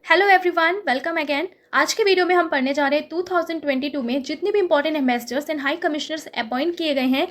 Hello everyone, welcome again. आज के video में हम पढ़ने जा रहे हैं 2022 में जितने भी important ambassadors and high commissioners appoint किए गए हैं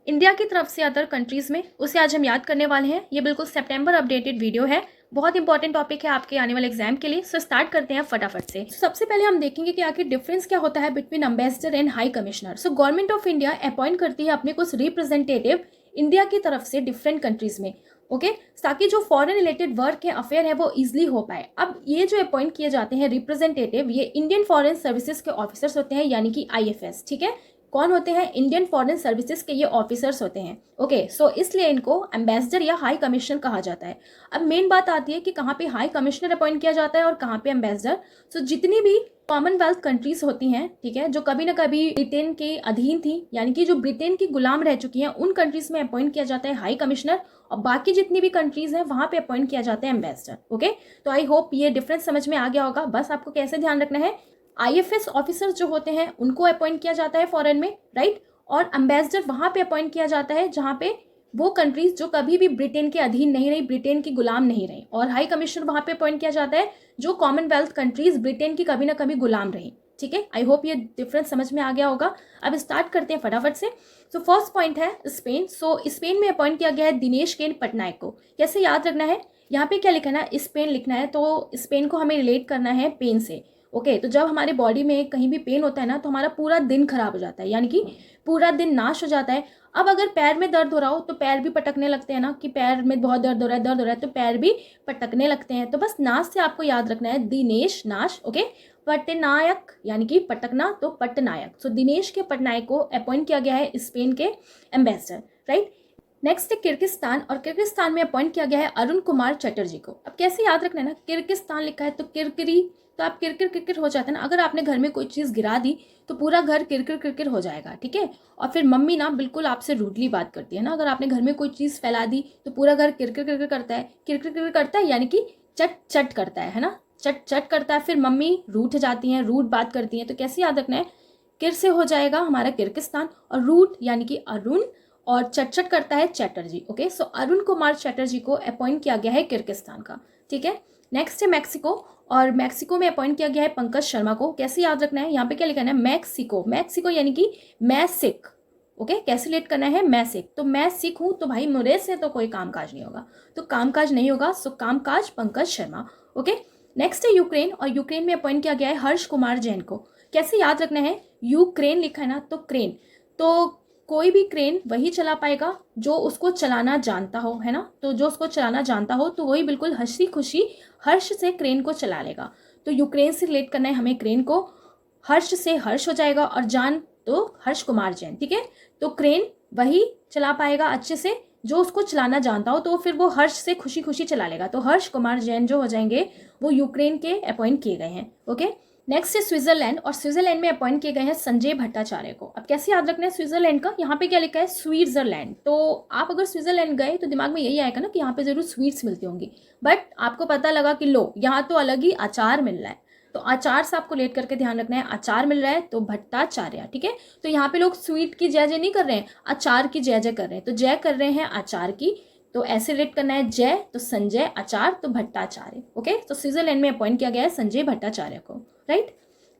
इंडिया की तरफ से अदर कंट्रीज़ में, उसे आज हम याद करने वाले हैं। ये बिल्कुल सितंबर अपडेटेड वीडियो है, बहुत इंपॉर्टेंट टॉपिक है आपके आने वाले एग्जाम के लिए। सो स्टार्ट करते हैं फटाफट से। सबसे पहले हम देखेंगे कि आखिर डिफरेंस क्या होता है between ambassador and high commissioner. So government of India appoint करती है अपने कुछ रिप्रेजेंटेटिव इंडिया की तरफ से डिफरेंट कंट्रीज़ में, ओके ताकि जो फॉरेन रिलेटेड वर्क है, अफेयर है, वो इजीली हो पाए। अब ये जो अपॉइंट किए जाते हैं रिप्रेजेंटेटिव, ये इंडियन फॉरेन सर्विसेज के ऑफिसर्स होते हैं, यानी कि आईएफएस। ठीक है, कौन होते हैं? इंडियन फॉरेन सर्विसेज के ये ऑफिसर्स होते हैं। ओके, सो इसलिए इनको एम्बेसडर या हाई कमिश्नर कहा जाता है। अब मेन बात आती है कि कहाँ पे हाई कमिश्नर अपॉइंट किया जाता है और कहाँ पे एम्बेसडर। सो जितनी भी कॉमनवेल्थ कंट्रीज होती हैं, ठीक है, जो कभी ना कभी ब्रिटेन के अधीन थी, यानी कि जो ब्रिटेन की गुलाम रह चुकी हैं, उन कंट्रीज में अपॉइंट किया जाता है हाई कमिश्नर, और बाकी जितनी भी कंट्रीज हैं वहां पे अपॉइंट किया जाता है एम्बेसडर। ओके, तो आई होप ये डिफरेंस समझ में आ गया होगा। बस आपको कैसे ध्यान रखना है, आईएफएस ऑफिसर्स जो होते हैं उनको अपॉइंट किया जाता है फॉरेन में, राइट, और एम्बेसडर वहां पे अपॉइंट किया जाता है जहां पे वो कंट्रीज जो कभी भी ब्रिटेन के अधीन नहीं रही, ब्रिटेन की गुलाम नहीं रही, और हाई कमिश्नर वहां पे अपॉइंट किया जाता है जो कॉमनवेल्थ कंट्रीज ब्रिटेन की कभी ना कभी गुलाम रही। ठीक है, आई होप ये डिफरेंस समझ में आ गया होगा। अब स्टार्ट करते हैं फटाफट से। सो फर्स्ट पॉइंट है स्पेन। सो स्पेन में अपॉइंट किया गया है दिनेश केन पटनायक को। कैसे याद रखना है, यहाँ पे क्या लिखना है, स्पेन लिखना है, तो स्पेन को हमें रिलेट करना है पेन से। ओके, तो जब हमारे बॉडी में कहीं भी पेन होता है ना, तो हमारा पूरा दिन खराब हो जाता है, यानी कि पूरा दिन नाश हो जाता है। अब अगर पैर में दर्द हो रहा हो तो पैर भी पटकने लगते हैं ना, कि पैर में बहुत दर्द हो रहा है, दर्द हो रहा है, तो पैर भी पटकने लगते हैं। तो बस नाश से आपको याद रखना है दिनेश, नाश, ओके, पटनायक यानी कि पटकना, तो पटनायक। सो दिनेश के पटनायक को अपॉइंट किया गया है स्पेन के एम्बेसडर, राइट। नेक्स्ट है किर्गिस्तान, और किर्गिस्तान में अपॉइंट किया गया है अरुण कुमार चटर्जी को। अब कैसे याद रखना है ना, किर्गिस्तान लिखा है तो किरकिरी, तो आप किरकिर किरकिर हो जाता है ना। अगर आपने घर में कोई चीज़ गिरा दी तो पूरा घर किरकिर किरकिर हो जाएगा, ठीक है। और फिर मम्मी ना बिल्कुल आपसे रूडली बात करती है ना, अगर आपने घर में कोई चीज़ फैला दी तो पूरा घर किरकिर किरकिर करता है, किरकिर किरकिर करता है, यानी कि चट चट करता है ना, चट चट करता है। फिर मम्मी रूठ जाती हैं, रूट बात करती हैं, तो कैसे याद रखना है, किर से हो जाएगा हमारा किर्गिस्तान, और रूट यानी कि अरुण, और चट करता है चैटर्जी। ओके, सो अरुण कुमार चैटर्जी को अपॉइंट किया गया है किर्गिस्तान का। ठीक है, नेक्स्ट है मैक्सिको, और मैक्सिको में अपॉइंट किया गया है पंकज शर्मा को। कैसे याद रखना है, यहाँ पे क्या लिखना है, मैक्सिको, मैक्सिको यानी कि मैं सिख। ओके, कैसे लेट करना है, मैं सिख, तो मैं सिख हूँ, तो भाई मुझे से तो कोई कामकाज नहीं होगा, तो कामकाज नहीं होगा, सो कामकाज पंकज शर्मा। ओके, नेक्स्ट है यूक्रेन, और यूक्रेन में अपॉइंट किया गया है हर्ष कुमार जैन को। कैसे याद रखना है, यूक्रेन लिखा है ना, तो क्रेन, तो कोई भी क्रेन वही चला पाएगा जो उसको चलाना जानता हो, है ना, तो जो उसको चलाना जानता हो तो वही बिल्कुल हंसी खुशी हर्ष से क्रेन को चला लेगा। तो यूक्रेन से रिलेट करना है हमें क्रेन को, हर्ष से हर्ष हो जाएगा, और जान तो हर्ष कुमार जैन। ठीक है, तो क्रेन वही चला पाएगा अच्छे से जो उसको चलाना जानता हो, तो फिर वो हर्ष से खुशी खुशी चला लेगा। तो हर्ष कुमार जैन जो हो जाएंगे वो यूक्रेन के अपॉइंट किए गए हैं। ओके, नेक्स्ट है स्विट्जरलैंड, और स्विट्जरलैंड में अपॉइंट किए गए हैं संजय भट्टाचार्य को। अब कैसे याद रखना है स्विट्जरलैंड का, यहाँ पे क्या लिखा है, स्विट्जरलैंड, तो आप अगर स्विट्जरलैंड गए तो दिमाग में यही आएगा ना कि यहाँ पे जरूर स्वीट्स मिलती होंगी, बट आपको पता लगा कि लो यहाँ तो अलग ही अचार मिल रहा है, तो अचार से आपको लेट करके ध्यान रखना है, अचार मिल रहा है तो भट्टाचार्य। ठीक है, तो यहाँ पे लोग स्वीट की जय जय नहीं कर रहे हैं, अचार की जय जय कर रहे हैं, तो जय कर रहे हैं अचार की, तो ऐसे रिलेट करना है, जय तो संजय, अचार तो भट्टाचार्य। ओके, तो स्विट्जरलैंड में अपॉइंट किया गया है संजय भट्टाचार्य को, राइट।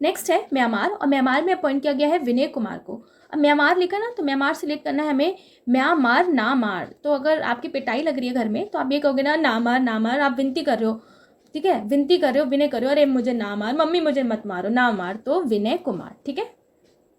नेक्स्ट है म्यांमार, और म्यांमार में अपॉइंट किया गया है विनय कुमार को। अब म्यांमार लिखा ना, तो म्यांमार से रिलेट करना है हमें, म्यांमार ना मार, तो अगर आपकी पिटाई लग रही है घर में तो आप ये कहोगे ना, ना मार ना मार, आप विनती कर रहे हो, ठीक है, विनती कर रहे हो, विनय कर रहे हो, अरे मुझे ना मार, मम्मी मुझे मत मारो, ना मार, तो विनय कुमार। ठीक है,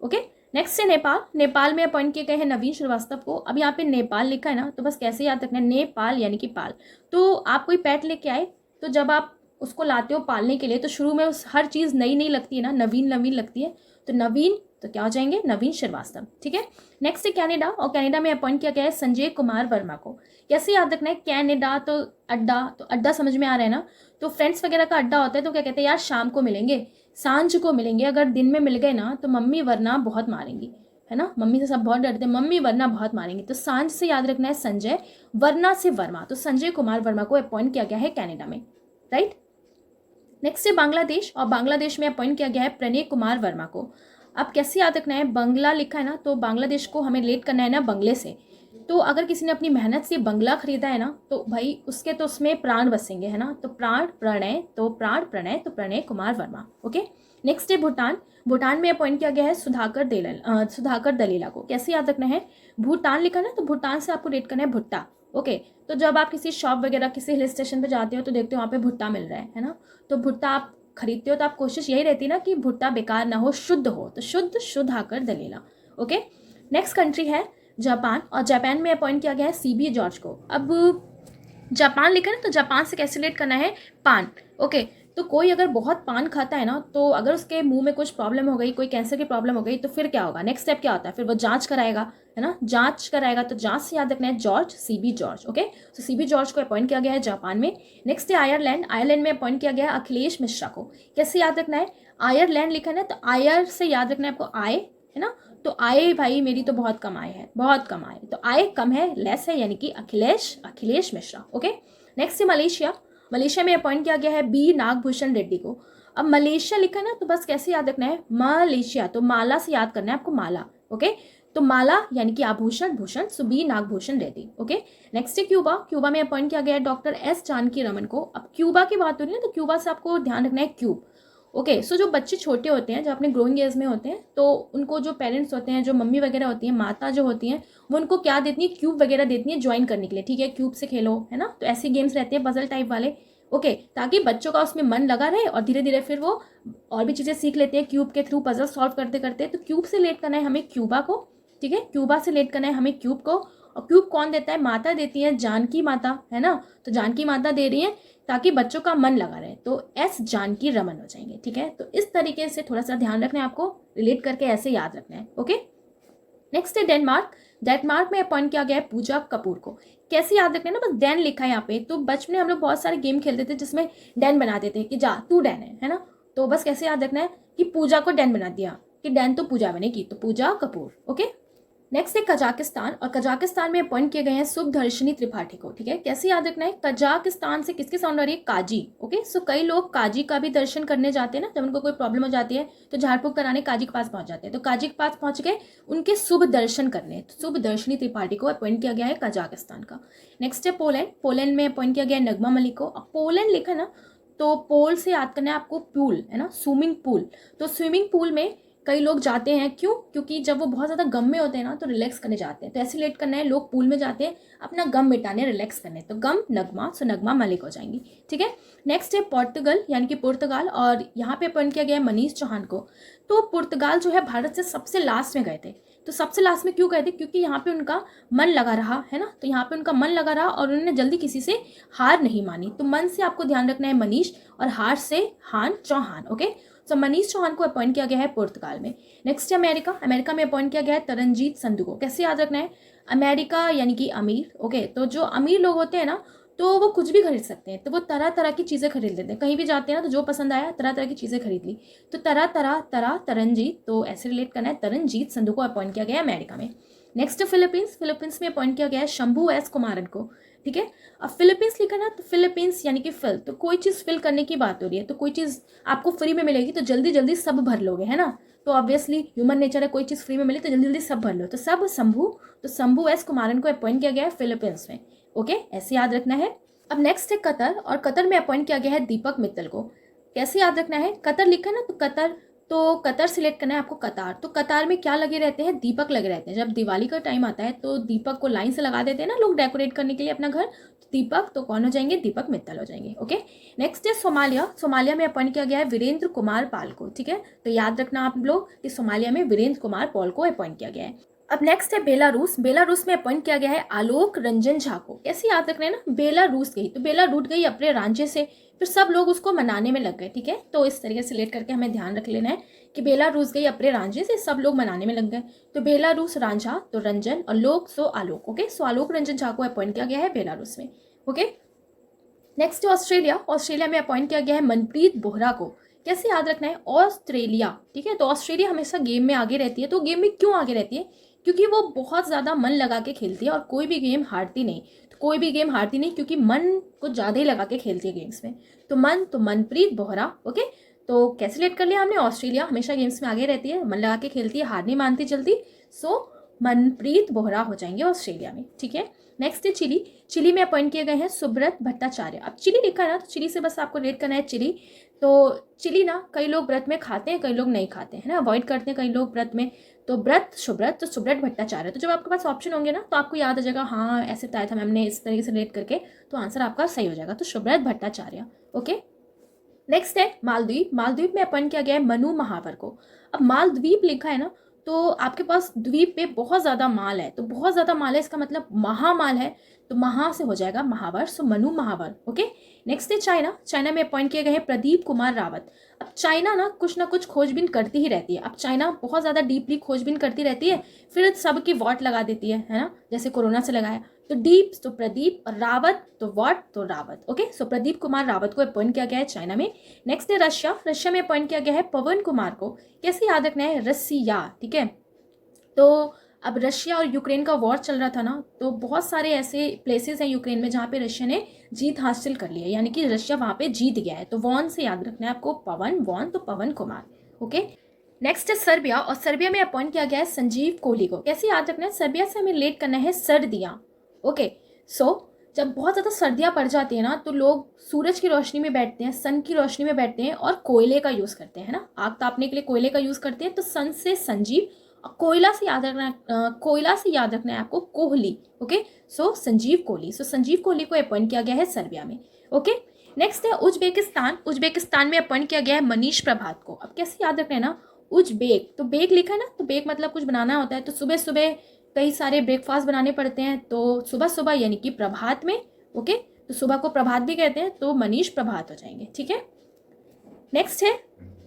ओके। नेक्स्ट है नेपाल, नेपाल में अपॉइंट किए गए हैं नवीन श्रीवास्तव को। अब यहाँ पे नेपाल लिखा है ना, तो बस कैसे याद रखना है, नेपाल यानी कि पाल, तो आप कोई पेट लेके आए तो जब आप उसको लाते हो पालने के लिए तो शुरू में उस हर चीज़ नई नई लगती है ना, नवीन नवीन लगती है, तो नवीन तो क्या हो जाएंगे, नवीन श्रीवास्तव। ठीक है, नेक्स्ट है कनाडा, और कनाडा में अपॉइंट किया गया है संजय कुमार वर्मा को। कैसे याद रखना है, कनाडा तो अड्डा समझ में आ रहा है ना, तो फ्रेंड्स वगैरह का अड्डा होता है, तो क्या कहते हैं यार शाम को मिलेंगे, सांझ को मिलेंगे, अगर दिन में मिल गए ना तो मम्मी वरना बहुत मारेंगी, है ना, मम्मी से सब बहुत डरते हैं, मम्मी वरना बहुत मारेंगी, तो सांझ से याद रखना है संजय, वरना से वर्मा, तो संजय कुमार वर्मा को अपॉइंट किया गया है कनाडा में, राइट। नेक्स्ट है बांग्लादेश, और बांग्लादेश में अपॉइंट किया गया है प्रणय कुमार वर्मा को। अब कैसे याद रखना है, बंगला लिखा है ना, तो बांग्लादेश को हमें रिलेट करना है ना बंगले से, तो अगर किसी ने अपनी मेहनत से बंगला खरीदा है ना, तो भाई उसके तो उसमें प्राण बसेंगे, है ना। तो प्राण प्रणय, तो प्राण प्रणय, तो प्रणय कुमार वर्मा। ओके, नेक्स्ट है भूटान। भूटान में अपॉइंट किया गया है सुधाकर दलीला को। कैसे याद रखना है, भूटान लिखा ना, तो भूटान से आपको रेट करना है भुट्टा। ओके, तो जब आप किसी शॉप वगैरह किसी हिल स्टेशन पे जाते हो तो देखते हो वहाँ पे भुट्टा मिल रहा है ना। तो भुट्टा आप खरीदते हो तो आप कोशिश यही रहती है ना कि भुट्टा बेकार ना हो, शुद्ध हो, तो शुद्ध Sudhakar Delilah. Okay, next country है जापान, और जापान में अपॉइंट किया गया है CB जॉर्ज को। अब जापान लिखा है ना, तो जापान से कैसे रिलेट करना है, पान। ओके, तो कोई अगर बहुत पान खाता है ना, तो अगर उसके मुंह में कुछ प्रॉब्लम हो गई, कोई कैंसर की प्रॉब्लम हो गई, तो फिर क्या होगा, नेक्स्ट स्टेप क्या होता है, फिर वो जांच कराएगा, है ना, जांच कराएगा। तो जांच से याद रखना है जॉर्ज, CB जॉर्ज। ओके, तो CB जॉर्ज को अपॉइंट किया गया है जापान में। नेक्स्ट है आयरलैंड। आयरलैंड में अपॉइंट किया गया है अखिलेश मिश्रा को। कैसे याद रखना है, आयरलैंड लिखा है ना, तो आयर से याद रखना है आपको आय, है ना। तो आय भाई मेरी तो बहुत कम आय है, बहुत कम आय, तो आय कम है, लेस है, यानी कि अखिलेश मिश्रा। ओके, नेक्स्ट है मलेशिया। मलेशिया में अपॉइंट किया गया है B नागभूषण रेड्डी को। अब मलेशिया लिखा है ना, तो बस कैसे याद रखना है, मलेशिया, तो माला से याद करना है आपको, माला। ओके, तो माला यानी कि आभूषण, भूषण, so B Nagabhushan Reddy. Okay, next है क्यूबा। क्यूबा में अपॉइंट किया गया है डॉक्टर S जानकी रमन को। अब क्यूबा की बात हो रही है, तो क्यूबा से आपको ध्यान रखना है क्यूब। ओके, सो जो बच्चे छोटे होते हैं, जो अपने ग्रोइंग एज में होते हैं, तो उनको जो पेरेंट्स होते हैं, जो मम्मी वगैरह होती हैं, माता जो होती हैं, वो उनको क्या देती है, क्यूब वगैरह देती हैं ज्वाइन करने के लिए। ठीक है, क्यूब से खेलो, है ना। तो ऐसे गेम्स रहते हैं पजल टाइप वाले। ओके, ताकि बच्चों का उसमें मन लगा रहे और धीरे धीरे फिर वो और भी चीज़ें सीख लेते हैं क्यूब के थ्रू, पजल सॉल्व करते करते। तो क्यूब से लेट करना है हमें क्यूबा को। ठीक है, क्यूबा से लेट करना है हमें क्यूब को। और क्यूब कौन देता है, माता देती है, जानकी माता, है ना। तो जानकी माता दे रही है ताकि बच्चों का मन लगा रहे, तो S जानकी रमन हो जाएंगे। ठीक है, तो इस तरीके से थोड़ा सा ध्यान रखना है आपको, रिलेट करके ऐसे याद रखना है। ओके, नेक्स्ट है डेनमार्क। डेनमार्क में अपॉइंट किया गया है पूजा कपूर को। कैसे याद रखना है ना, बस डैन लिखा है यहाँ पे। तो बचपन में हम लोग बहुत सारे गेम खेलते थे जिसमें डैन बना देते कि जा तू डैन है ना। तो बस कैसे याद रखना है कि पूजा को डैन बना दिया, कि डैन तो पूजा बनेगी, तो पूजा कपूर। ओके, नेक्स्ट है कजाकिस्तान, और कजाकिस्तान में अपॉइंट किए गए हैं सुखदर्शनी त्रिपाठी को। ठीक है, कैसे याद रखना है, कजाकिस्तान से किसकी साउंड आ रही है, काजी। ओके, सो कई लोग काजी का भी दर्शन करने जाते हैं ना, जब उनको कोई प्रॉब्लम हो जाती है तो झाड़ फूक कराने काजी के पास पहुंच जाते हैं। तो काजी के पास पहुंच गए उनके शुभ दर्शन करने, तो सुखदर्शनी त्रिपाठी को अपॉइंट किया गया है कजाकिस्तान का। नेक्स्ट है पोलैंड। पोलैंड में अपॉइंट किया गया है नगमा मलिक को। अब पोलैंड लिखा ना, तो पोल से याद करना है आपको पूल, है ना, स्विमिंग पूल। तो स्विमिंग पूल में कई लोग जाते हैं, क्यों, क्योंकि जब वो बहुत ज़्यादा गम में होते हैं ना, तो रिलैक्स करने जाते हैं। तो ऐसे लेट करना है, लोग पूल में जाते हैं अपना गम मिटाने, रिलैक्स करने। तो गम नगमा, सो नगमा मलिक हो जाएंगी। ठीक है, नेक्स्ट है पोर्तुगल, यानी कि पुर्तगाल, और यहाँ पे अपॉइंट किया गया है मनीष चौहान को। तो पुर्तगाल जो है भारत से सबसे लास्ट में गए थे। तो सबसे लास्ट में क्यों गए थे, क्योंकि यहाँ पे उनका मन लगा रहा, है ना। तो यहाँ पे उनका मन लगा रहा और उन्होंने जल्दी किसी से हार नहीं मानी। तो मन से आपको ध्यान रखना है मनीष, और हार से हान चौहान। ओके, सो मनीष चौहान को अपॉइंट किया गया है पुर्तगाल में। नेक्स्ट है अमेरिका। अमेरिका में अपॉइंट किया गया है तरनजीत संधू को। कैसे याद रखना है, अमेरिका यानी कि अमीर। ओके, तो जो अमीर लोग होते हैं ना, तो वो कुछ भी खरीद सकते हैं। तो वो तरह तरह की चीज़ें खरीद लेते हैं, कहीं भी जाते हैं ना, तो जो पसंद आया तरह तरह की चीज़ें खरीद ली। तो तरनजीत, तो ऐसे रिलेट करना है, तरनजीत संधू को अपॉइंट किया गया है अमेरिका में। Next Philippines. फिलीपींस में अपॉइंट किया गया है शंभू S कुमारन को। ठीक है, अब फिलीपींस लिखा ना, तो फिलीपींस यानी कि फिल, तो कोई चीज़ फिल करने की बात हो रही है। तो कोई चीज़ आपको फ्री में मिलेगी तो जल्दी जल्दी सब भर लोगे, है ना। तो ऑब्वियसली ह्यूमन नेचर है, कोई चीज़ फ्री में मिली तो जल्दी जल्दी सब भर लो। तो सब शंभू, तो शंभू S कुमारन को अपॉइंट किया गया है फिलीपींस में। ओके, ऐसे याद रखना है। अब नेक्स्ट है कतर, और कतर में अपॉइंट किया गया है दीपक मित्तल को। कैसे याद रखना है, कतर लिखा है ना, तो कतर सिलेक्ट करना है आपको कतार। तो कतार में क्या लगे रहते हैं, दीपक लगे रहते हैं। जब दिवाली का टाइम आता है तो दीपक को लाइन से लगा देते हैं ना लोग, डेकोरेट करने के लिए अपना घर। तो दीपक, तो कौन हो जाएंगे, दीपक मित्तल हो जाएंगे। ओके, नेक्स्ट है सोमालिया। सोमालिया में अपॉइंट किया गया है वीरेंद्र कुमार पाल को। ठीक है, तो याद रखना आप लोग कि सोमालिया में वीरेंद्र कुमार पाल को अपॉइंट किया गया है। अब नेक्स्ट है बेलारूस। बेलारूस में अपॉइंट किया गया है आलोक रंजन झा को। कैसे याद रखना है ना, बेलारूस गई तो बेला रूट गई अपने राज्य से, फिर सब लोग उसको मनाने में लग गए। ठीक है, तो इस तरीके से लेट करके हमें ध्यान रख लेना है कि बेलारूस गई अपने राज्य से, सब लोग मनाने में लग गए। तो बेलारूस रांझा, तो रंजन, और लोक, सो आलोक। ओके, सो आलोक रंजन झा को अपॉइंट किया गया है बेलारूस में। ओके, नेक्स्ट है ऑस्ट्रेलिया। ऑस्ट्रेलिया में अपॉइंट किया गया है मनप्रीत बोहरा को। कैसे याद रखना है, ऑस्ट्रेलिया। ठीक है, तो ऑस्ट्रेलिया हमेशा गेम में आगे रहती है। तो गेम में क्यों आगे रहती है, क्योंकि वो बहुत ज़्यादा मन लगा के खेलती है और कोई भी गेम हारती नहीं। तो कोई भी गेम हारती नहीं क्योंकि मन को ज़्यादा ही लगा के खेलती है गेम्स में। तो मनप्रीत बोहरा। ओके, तो कैसे लेट कर लिया हमने, ऑस्ट्रेलिया हमेशा गेम्स में आगे रहती है, मन लगा के खेलती है, हार नहीं मानती जल्दी। सो मनप्रीत बोहरा हो जाएंगे ऑस्ट्रेलिया में, ठीक है। नेक्स्ट है चिली। चिली में अपॉइंट किए गए हैं सुब्रत भट्टाचार्य। अब चिली लिखा है ना, तो चिली से बस आपको रेट करना है चिली। तो चिली ना कई लोग व्रत में खाते हैं, कई लोग नहीं खाते हैं ना, अवॉइड करते हैं कई लोग व्रत में। तो व्रत शुभ्रत, तो सुब्रत भट्टाचार्य। तो जब आपके पास ऑप्शन होंगे ना तो आपको याद आ जाएगा, हाँ ऐसे बताया था मैम ने इस तरीके से रेट करके, तो आंसर आपका सही हो जाएगा। तो शुभ्रत भट्टाचार्य, ओके। नेक्स्ट है मालदीव। मालदीव में अपॉइंट किया गया है मनु महावर को। अब मालद्वीप लिखा है ना, तो आपके पास द्वीप पे बहुत ज़्यादा माल है, तो बहुत ज़्यादा माल है इसका मतलब महामाल है, तो महा से हो जाएगा महावर, सो मनु महावर, ओके। नेक्स्ट है चाइना। चाइना में अपॉइंट किए गए हैं प्रदीप कुमार रावत। अब चाइना ना कुछ खोजबीन करती ही रहती है। अब चाइना बहुत ज़्यादा डीपली खोजबीन करती रहती है, फिर सबकी वॉट लगा देती है ना, जैसे कोरोना से लगाया। तो डीप तो प्रदीप, और रावत तो वॉट तो रावत, ओके। सो प्रदीप कुमार रावत को अपॉइंट किया गया है चाइना में। नेक्स्ट है रशिया। रशिया में अपॉइंट किया गया है पवन कुमार को। कैसे याद रखना है, रसिया, ठीक है। तो अब रशिया और यूक्रेन का वॉर चल रहा था ना, तो बहुत सारे ऐसे प्लेसेस हैं यूक्रेन में जहाँ पे रशिया ने जीत हासिल कर ली है, यानी कि रशिया वहाँ पे जीत गया है। तो वॉन से याद रखना है आपको पवन, वॉन तो पवन कुमार, ओके। नेक्स्ट है सर्बिया। और सर्बिया में अपॉइंट किया गया है संजीव कोहली को। कैसे याद रखना है, सर्बिया से हमें रिलेट करना है सर्दियाँ, ओके। सो जब बहुत ज़्यादा सर्दियाँ पड़ जाती है ना, तो लोग सूरज की रोशनी में बैठते हैं, सन की रोशनी में बैठते हैं और कोयले का यूज़ करते हैं ना, आग तापने के लिए कोयले का यूज़ करते हैं। तो सन से संजीव, कोयला से याद रखना है, कोयला से याद रखना है आपको कोहली, ओके। सो संजीव कोहली। सो संजीव कोहली को अपॉइंट किया गया है सर्बिया में, ओके। नेक्स्ट है उज्बेकिस्तान। उज्बेकिस्तान में अपॉइंट किया गया है मनीष प्रभात को। अब कैसे याद रखना है ना, उज्बेक, तो बेक लिखा है ना, तो बेक मतलब कुछ बनाना होता है, तो सुबह सुबह कई सारे ब्रेकफास्ट बनाने पड़ते हैं, तो सुबह सुबह यानी कि प्रभात में, ओके। तो सुबह को प्रभात भी कहते हैं, तो मनीष प्रभात हो जाएंगे, ठीक है। नेक्स्ट है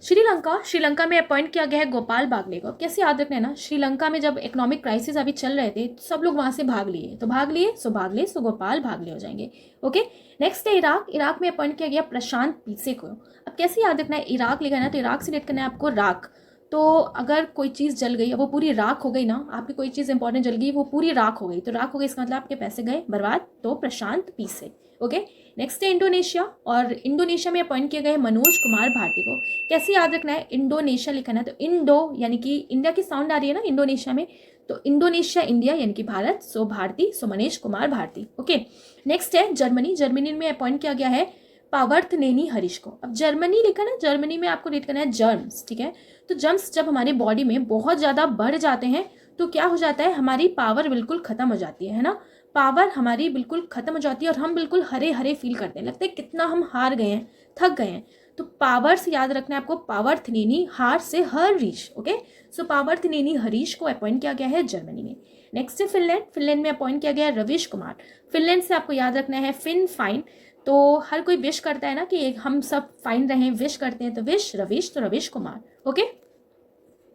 श्रीलंका। श्रीलंका में अपॉइंट किया गया है गोपाल बागले को। कैसे याद रखना है ना, श्रीलंका में जब इकोनॉमिक क्राइसिस अभी चल रहे थे, तो सब लोग वहाँ से भाग लिए, तो भागले सो गोपाल भागले हो जाएंगे, ओके। नेक्स्ट है इराक। इराक में अपॉइंट किया गया प्रशांत पीसे को। अब कैसे याद रखना है, इराक लिखा है ना, तो इराक से रिलेट करना है आपको राख। तो अगर कोई चीज़ जल गई, वो पूरी राख हो गई ना, आपकी कोई चीज़ इंपॉर्टेंट जल गई, वो पूरी राख हो गई, तो राख हो गई इसका मतलब आपके पैसे गए बर्बाद, तो प्रशांत पीसे, ओके। नेक्स्ट है इंडोनेशिया। और इंडोनेशिया में अपॉइंट किए गए मनोज कुमार भारती को। कैसे याद रखना है, इंडोनेशिया लिखना है, तो इंडो यानी कि इंडिया की साउंड आ रही है ना इंडोनेशिया में, तो इंडोनेशिया इंडिया यानी कि भारत, सो भारती, सो मनीष कुमार भारती, ओके। नेक्स्ट है जर्मनी। जर्मनी में अपॉइंट किया गया है पावर्थनेनी हरीश को। अब जर्मनी लिखा ना, जर्मनी में आपको रेट करना है जर्म्स, ठीक है। तो जर्म्स जब हमारी बॉडी में बहुत ज़्यादा बढ़ जाते हैं, तो क्या हो जाता है, हमारी पावर बिल्कुल ख़त्म हो जाती है ना, पावर हमारी बिल्कुल ख़त्म हो जाती है और हम बिल्कुल हरे हरे फील करते हैं, लगता है कितना हम हार गए हैं, थक गए हैं। तो पावर से याद रखना है आपको पावर्थनेनी, हार से हरीश, ओके। सो पावर्थनेनी हरीश को अपॉइंट किया गया है जर्मनी में। नेक्स्ट है फिनलैंड। फिनलैंड में अपॉइंट किया गया है रवीश कुमार। फिनलैंड से आपको याद रखना है फिन फाइन। तो हर कोई विश करता है ना कि हम सब फाइन रहें, विश करते हैं, तो विश रवीश, तो रवीश कुमार, ओके।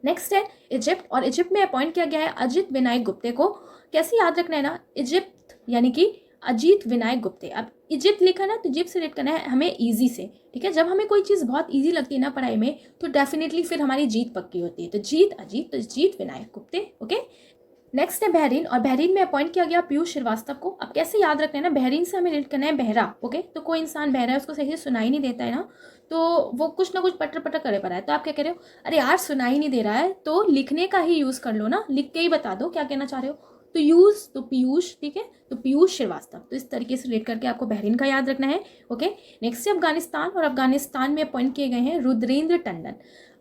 नेक्स्ट है इजिप्ट। और इजिप्ट में अपॉइंट किया गया है अजित विनायक गुप्ते को। कैसे याद रखना है ना, इजिप्ट यानी कि अजीत विनायक गुप्ते। अब इजिप्ट लिखा ना, तो इजिप्ट से रेट करना है हमें इजी से, ठीक है। जब हमें कोई चीज़ बहुत इजी लगती है ना पढ़ाई में, तो डेफिनेटली फिर हमारी जीत पक्की होती है, तो जीत अजीत, तो जीत विनायक गुप्ते, ओके। नेक्स्ट है बहरीन। और बहरीन में अपॉइंट किया गया पीयूष श्रीवास्तव को। अब कैसे याद रखना है ना, बहरीन से हमें रेट करना है बहरा, ओके। तो कोई इंसान बहरा है, उसको सही से सुनाई नहीं देता है ना, तो वो कुछ ना कुछ पटर पटर करे पड़ा है, तो आप क्या कह रहे हो, अरे यार सुनाई नहीं दे रहा है, तो लिखने का ही यूज़ कर लो ना, लिख के ही बता दो क्या कहना चाह रहे हो, तो यूज़ तो पीयूष, ठीक है, तो पीयूष श्रीवास्तव। तो इस तरीके से रिलेट करके आपको बहरीन का याद रखना है, ओके। नेक्स्ट है अफगानिस्तान। और अफगानिस्तान में अपॉइंट किए गए हैं रुद्रेंद्र टंडन।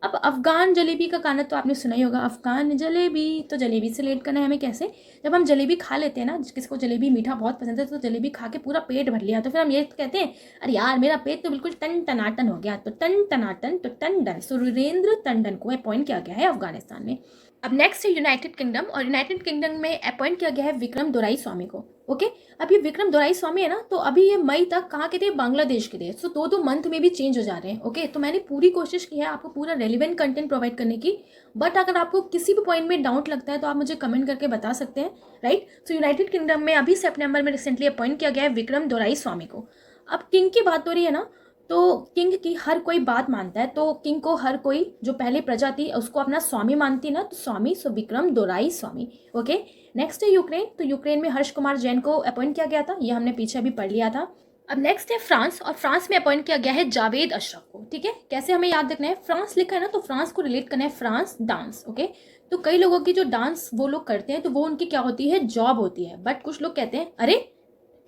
अब अफगान जलेबी का गाना तो आपने सुना ही होगा, अफगान जलेबी, तो जलेबी से रिलेट करना है हमें कैसे, जब हम जलेबी खा लेते हैं ना, किसी को जलेबी मीठा बहुत पसंद है, तो जलेबी खा के पूरा पेट भर लिया, तो फिर हम ये कहते हैं अरे यार मेरा पेट तो बिल्कुल टन टनाटन हो गया, तो टन टनाटन, तो टंडन। सो रुद्रेंद्र टंडन को अपॉइंट किया गया है अफगानिस्तान में। अब नेक्स्ट है यूनाइटेड किंगडम। और यूनाइटेड किंगडम में अपॉइंट किया गया है विक्रम दोराई स्वामी को, ओके। अब ये विक्रम दोराई स्वामी है ना, तो अभी ये मई तक कहाँ के थे, बांग्लादेश के थे। सो दो मंथ में भी चेंज हो जा रहे हैं, ओके। तो मैंने पूरी कोशिश की है आपको पूरा रेलिवेंट कंटेंट प्रोवाइड करने की, बट अगर आपको किसी भी पॉइंट में डाउट लगता है तो आप मुझे कमेंट करके बता सकते हैं, राइट। सो यूनाइटेड किंगडम में अभी सितंबर में रिसेंटली अपॉइंट किया गया है विक्रम दोराई स्वामी को। अब किंग की बात हो रही है ना, तो किंग की हर कोई बात मानता है, तो किंग को हर कोई जो पहले प्रजा थी उसको अपना स्वामी मानती ना, तो स्वामी, सो विक्रम दोराई स्वामी, ओके। नेक्स्ट है यूक्रेन। तो यूक्रेन में हर्ष कुमार जैन को अपॉइंट किया गया था, ये हमने पीछे अभी पढ़ लिया था। अब नेक्स्ट है फ्रांस, और फ्रांस में अपॉइंट किया गया है जावेद अशरफ को। ठीक है, कैसे हमें याद रखना है, फ्रांस लिखा है ना तो फ्रांस को रिलेट करना है फ्रांस डांस। ओके, तो कई लोगों की जो डांस वो लोग करते हैं तो वो उनकी क्या होती है, जॉब होती है। बट कुछ लोग कहते हैं अरे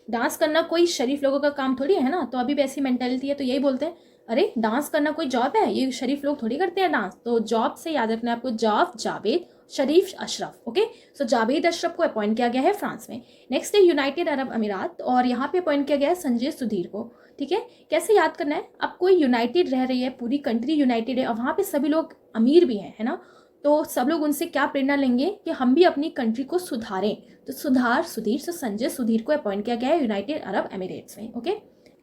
डांस करना कोई शरीफ लोगों का काम थोड़ी है ना, तो अभी भी ऐसी मेंटेलिटी है तो यही बोलते हैं अरे डांस करना कोई जॉब है, ये शरीफ लोग थोड़ी करते हैं डांस। तो जॉब से याद रखना है आपको, जॉब जावेद, शरीफ अशरफ। ओके, सो जावेद अशरफ को अपॉइंट किया गया है फ्रांस में। नेक्स्ट है यूनाइटेड अरब अमीरात, और यहाँ पे अपॉइंट किया गया है संजय सुधीर को। ठीक है, कैसे याद करना है, अब कोई यूनाइटेड रह रही है, पूरी कंट्री यूनाइटेड है और वहाँ पे सभी लोग अमीर भी हैं, है ना, तो सब लोग उनसे क्या प्रेरणा लेंगे कि हम भी अपनी कंट्री को सुधारें। तो सुधीर से संजय सुधीर को अपॉइंट किया गया है यूनाइटेड अरब एमिरेट्स में। ओके,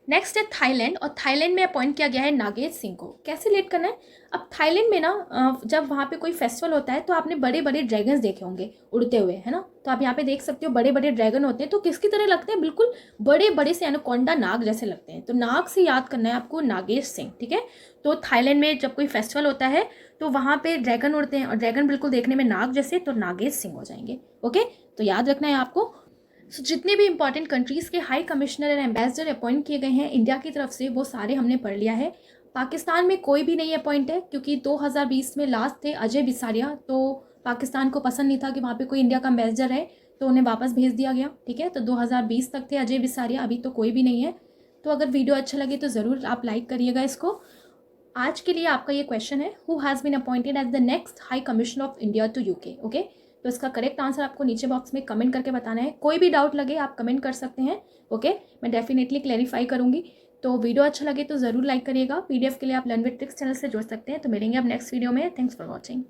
नेक्स्ट है थाईलैंड, और थाईलैंड में अपॉइंट किया गया है नागेश सिंह को। कैसे लेट करना है, अब थाईलैंड में ना जब वहाँ पे कोई फेस्टिवल होता है तो आपने बड़े बड़े ड्रैगन्स देखे होंगे उड़ते हुए, है ना, तो आप यहाँ पे देख सकते हो बड़े बड़े ड्रैगन होते हैं, तो किसकी तरह लगते हैं, बिल्कुल बड़े बड़े से एनाकोंडा नाग जैसे लगते हैं। तो नाग से याद करना है आपको नागेश सिंह। ठीक है, तो थाईलैंड में जब कोई फेस्टिवल होता है तो वहाँ पे ड्रैगन उड़ते हैं और ड्रैगन बिल्कुल देखने में नाग जैसे, तो नागेश सिंह हो जाएंगे। ओके, तो याद रखना है आपको। सो जितने भी इंपॉर्टेंट कंट्रीज़ के high commissioner and ambassador appoint किए गए हैं इंडिया की तरफ से, वो सारे हमने पढ़ लिया है। पाकिस्तान में कोई भी नहीं अपॉइंट है क्योंकि 2020 में लास्ट थे अजय बिसारिया, तो पाकिस्तान को पसंद नहीं था कि वहाँ पे कोई इंडिया का एम्बेसडर है, तो उन्हें वापस भेज दिया गया। ठीक है, तो 2020 तक थे अजय बिसारिया, अभी तो कोई भी नहीं है। तो अगर वीडियो अच्छा लगे तो ज़रूर आप लाइक करिएगा इसको। आज के लिए आपका ये क्वेश्चन है, who has been appointed as the next high commissioner of India to UK. Okay, तो इसका करेक्ट आंसर आपको नीचे बॉक्स में कमेंट करके बताना है। कोई भी डाउट लगे आप कमेंट कर सकते हैं। ओके, मैं डेफिनेटली क्लैरिफाई करूंगी। तो वीडियो अच्छा लगे तो ज़रूर लाइक करिएगा। पीडीएफ के लिए आप लर्न विद ट्रिक्स चैनल से जुड़ सकते हैं। तो मिलेंगे अब नेक्स्ट वीडियो में। Thanks for watching.